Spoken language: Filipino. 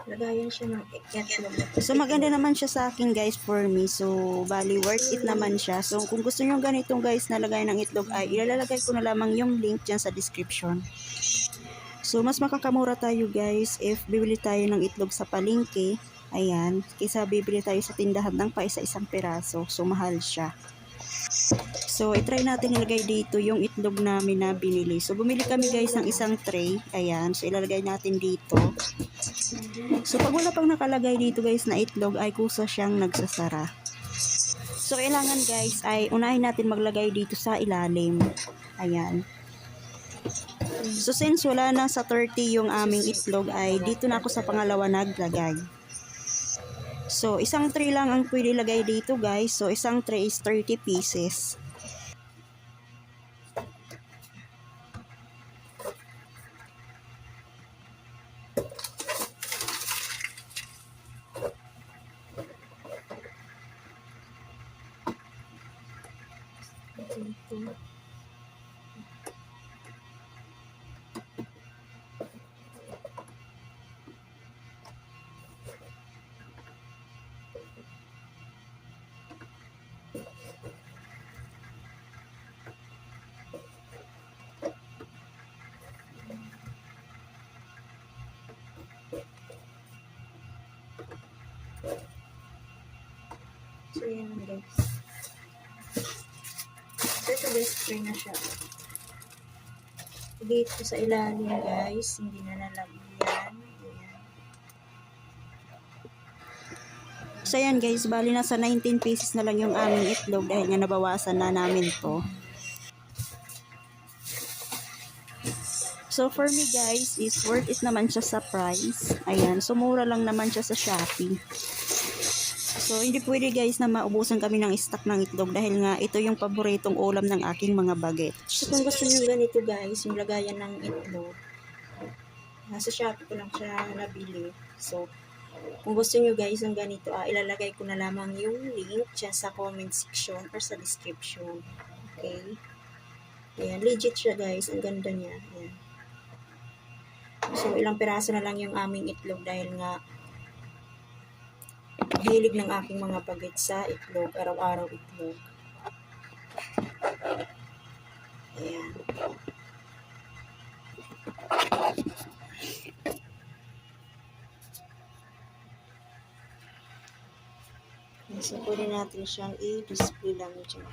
Lagayan siya ng itlog. So, maganda naman siya sa akin guys for me. So, bali worth it naman siya. So, kung gusto nyo ganitong guys na lagay ng itlog ay ilalagay ko na lamang yung link dyan sa description. So, mas makakamura tayo guys if bibili tayo ng itlog sa palengke. Ayan, kaysa bibili tayo sa tindahan ng pa isa-isang piraso. So, mahal siya. So, itry natin ilagay dito yung itlog namin na binili. So, bumili kami guys ng isang tray. Ayan, so ilalagay natin dito. So, pag wala pang nakalagay dito guys na itlog, ay kusa siyang nagsasara. So, kailangan guys ay unahin natin maglagay dito sa ilalim. Ayan. So, since wala na sa 30 yung aming itlog, ay dito na ako sa pangalawa naglagay. So, isang tray lang ang pwede lagay dito guys. So, isang tray is 30 pieces. Dito. So, yan lang guys. So, ito guys, spray na siya. Dito sa ilalim guys, hindi na nalagyan. Ayan. So, yan guys, bali nasa 19 pieces na lang yung aming itlog dahil nga nabawasan na namin to. So, for me guys, is worth it naman siya sa price. Ayan, so mura lang naman siya sa Shopee. So, hindi pwede guys na maubusan kami ng stock ng itlog dahil nga ito yung paboritong ulam ng aking mga bagets. So, kung gusto nyo ganito guys, yung lagayan ng itlog, nasa Shopee ko lang siya nabili. So, kung gusto nyo guys ng ganito, ilalagay ko na lamang yung link dyan sa comment section or sa description. Okay? Ayan, legit siya guys. Ang ganda niya. Ayan. So, ilang piraso na lang yung aming itlog dahil nga hilig ng aking mga bagets sa itlog. Araw-araw itlog. Ayan. So, pwede natin siyang i-display lang dyan.